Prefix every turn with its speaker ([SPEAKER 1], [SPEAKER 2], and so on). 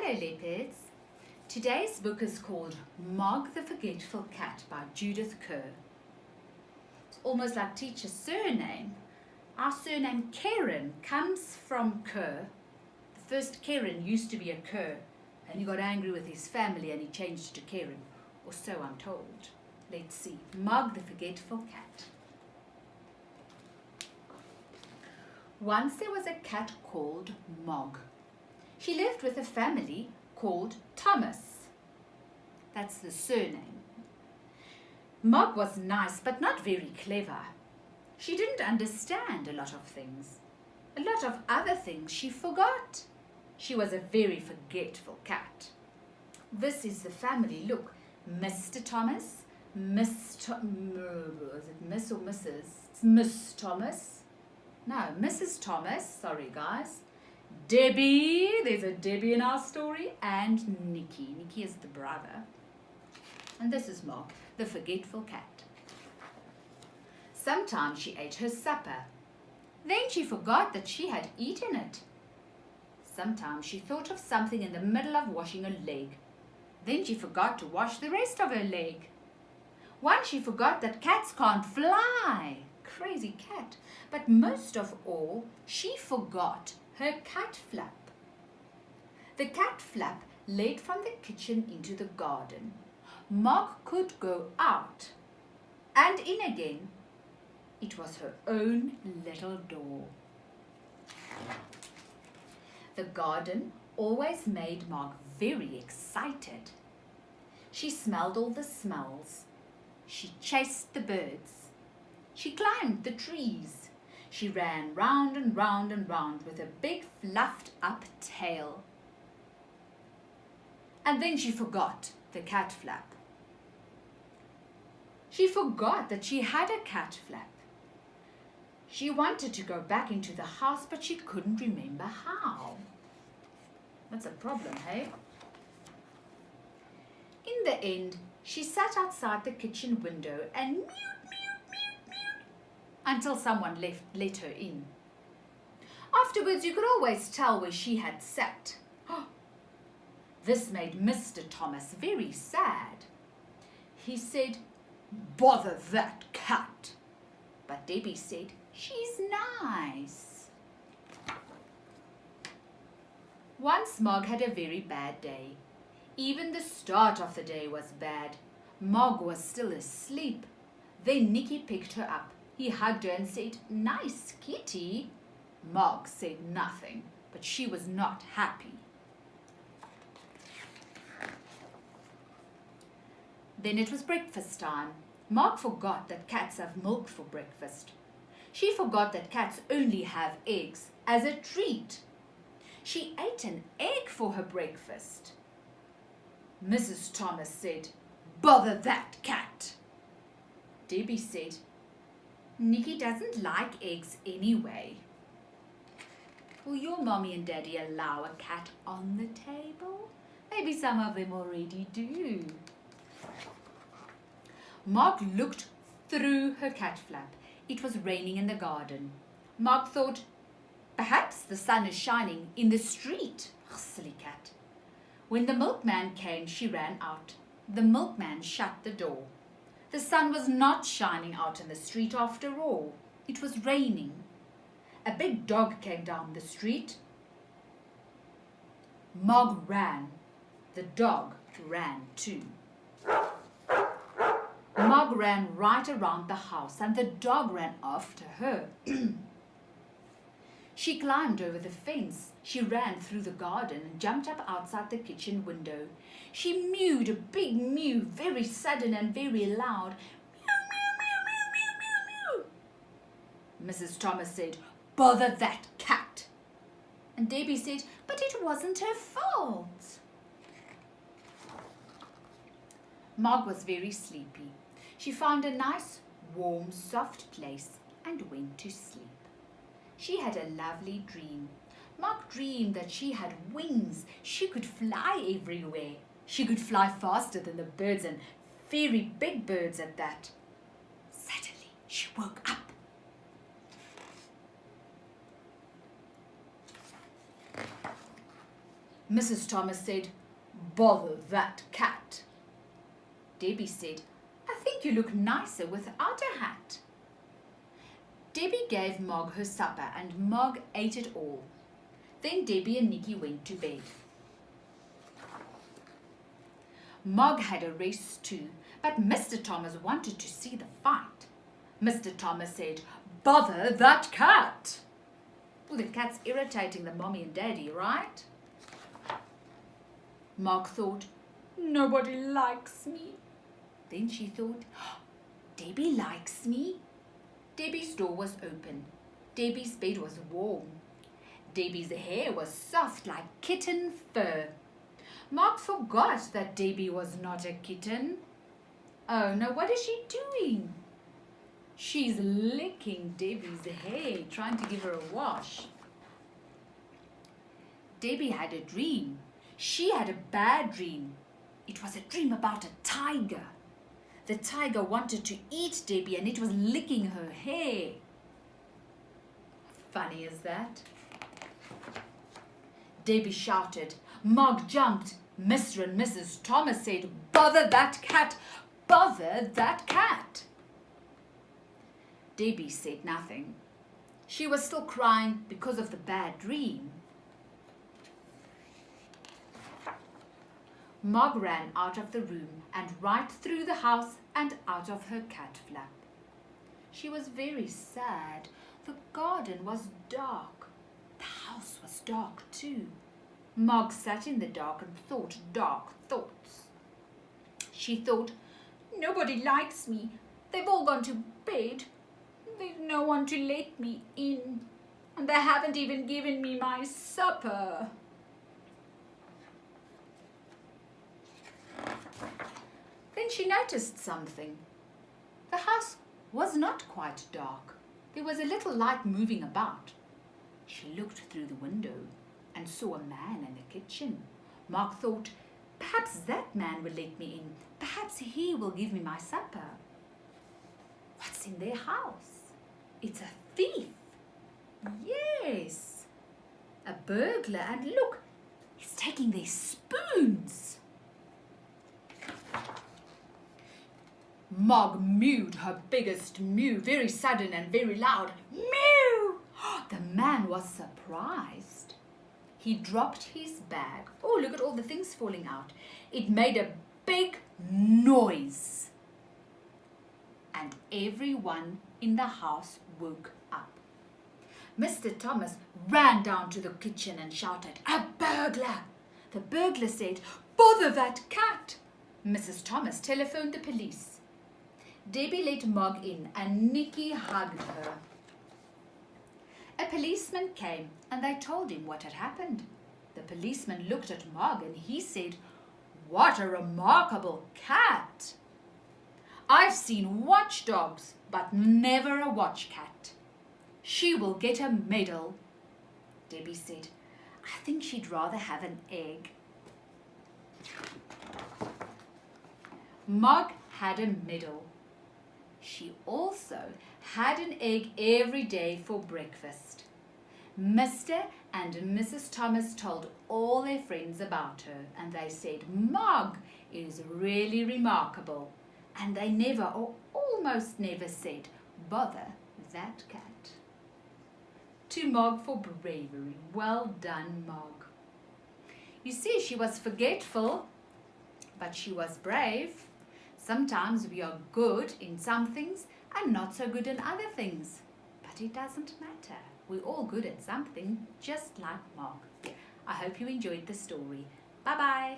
[SPEAKER 1] Hello leopards. Today's book is called Mog the Forgetful Cat by Judith Kerr. It's almost like teacher's surname. Our surname Karen comes from Kerr. The first Karen used to be a Kerr and he got angry with his family and he changed to Karen, or so I'm told. Let's see. Mog the Forgetful Cat. Once there was a cat called Mog. She lived with a family called Thomas. That's the surname. Mog was nice but not very clever. She didn't understand a lot of things. A lot of other things she forgot. She was a very forgetful cat. This is the family. Look, Mr. Thomas, is it Miss or Mrs.? It's Miss Thomas. No, Mrs. Thomas, sorry guys. Debbie, there's a Debbie in our story, and Nikki. Nikki is the brother. And this is Mog, the forgetful cat. Sometimes she ate her supper. Then she forgot that she had eaten it. Sometimes she thought of something in the middle of washing a leg. Then she forgot to wash the rest of her leg. Once she forgot that cats can't fly. Crazy cat. But most of all, she forgot her cat flap. The cat flap led from the kitchen into the garden. Mog could go out and in again. It was her own little door. The garden always made Mog very excited. She smelled all the smells. She chased the birds. She climbed the trees. She ran round and round and round with a big fluffed up tail. And then she forgot the cat flap. She forgot that she had a cat flap. She wanted to go back into the house, but she couldn't remember how. That's a problem, hey? In the end, she sat outside the kitchen window and mewed until someone let her in. Afterwards, you could always tell where she had sat. This made Mr. Thomas very sad. He said, "Bother that cat." But Debbie said, "She's nice." Once Mog had a very bad day. Even the start of the day was bad. Mog was still asleep. Then Nikki picked her up. He hugged her and said, "Nice kitty." Mog said nothing, but she was not happy. Then it was breakfast time. Mog forgot that cats have milk for breakfast. She forgot that cats only have eggs as a treat. She ate an egg for her breakfast. Mrs. Thomas said, "Bother that cat." Debbie said, "Nikki doesn't like eggs anyway." Will your mommy and daddy allow a cat on the table? Maybe some of them already do. Mog looked through her cat flap. It was raining in the garden. Mog thought, perhaps the sun is shining in the street. Oh, silly cat. When the milkman came, she ran out. The milkman shut the door. The sun was not shining out in the street after all. It was raining. A big dog came down the street. Mog ran. The dog ran too. Mog ran right around the house and the dog ran after her. She climbed over the fence. She ran through the garden and jumped up outside the kitchen window. She mewed a big mew, very sudden and very loud. Mew, mew, mew, mew, mew, mew, mew. Mrs. Thomas said, "Bother that cat." And Debbie said, "But it wasn't her fault." Mog was very sleepy. She found a nice, warm, soft place and went to sleep. She had a lovely dream. Mog dreamed that she had wings. She could fly everywhere. She could fly faster than the birds, and very big birds at that. Suddenly, she woke up. Mrs. Thomas said, "Bother that cat." Debbie said, "I think you look nicer without a hat." Debbie gave Mog her supper and Mog ate it all. Then Debbie and Nikki went to bed. Mog had a rest too, but Mr. Thomas wanted to see the fight. Mr. Thomas said, "Bother that cat." Well, the cat's irritating the mommy and daddy, right? Mog thought, "Nobody likes me." Then she thought, "Debbie likes me." Debbie's door was open. Debbie's bed was warm. Debbie's hair was soft like kitten fur. Mog forgot that Debbie was not a kitten. Oh no, what is she doing? She's licking Debbie's hair, trying to give her a wash. Debbie had a dream. She had a bad dream. It was a dream about a tiger. The tiger wanted to eat Debbie and it was licking her hair. Funny is that? Debbie shouted. Mog jumped. Mr. and Mrs. Thomas said, "Bother that cat! Bother that cat!" Debbie said nothing. She was still crying because of the bad dream. Mog ran out of the room and right through the house and out of her cat flap. She was very sad. The garden was dark. The house was dark too. Mog sat in the dark and thought dark thoughts. She thought, "Nobody likes me. They've all gone to bed. There's no one to let me in. And they haven't even given me my supper." Then she noticed something. The house was not quite dark. There was a little light moving about. She looked through the window and saw a man in the kitchen. Mog thought, "Perhaps that man will let me in. Perhaps he will give me my supper." What's in their house? It's a thief. Yes, a burglar, and look, he's taking their spoons. Mog mewed her biggest mew, very sudden and very loud. Mew! The man was surprised. He dropped his bag. Oh, look at all the things falling out. It made a big noise. And everyone in the house woke up. Mr. Thomas ran down to the kitchen and shouted, "A burglar!" The burglar said, "Bother that cat!" Mrs. Thomas telephoned the police. Debbie let Mog in and Nikki hugged her. A policeman came and they told him what had happened. The policeman looked at Mog and he said, "What a remarkable cat! I've seen watchdogs, but never a watch cat. She will get a medal." Debbie said, "I think she'd rather have an egg." Mog had a medal. She also had an egg every day for breakfast. Mr. and Mrs. Thomas told all their friends about her and they said, "Mog is really remarkable." And they never or almost never said, "Bother that cat." To Mog for bravery. Well done, Mog. You see, she was forgetful, but she was brave. Sometimes we are good in some things and not so good in other things. But it doesn't matter. We're all good at something, just like Mog. I hope you enjoyed the story. Bye-bye.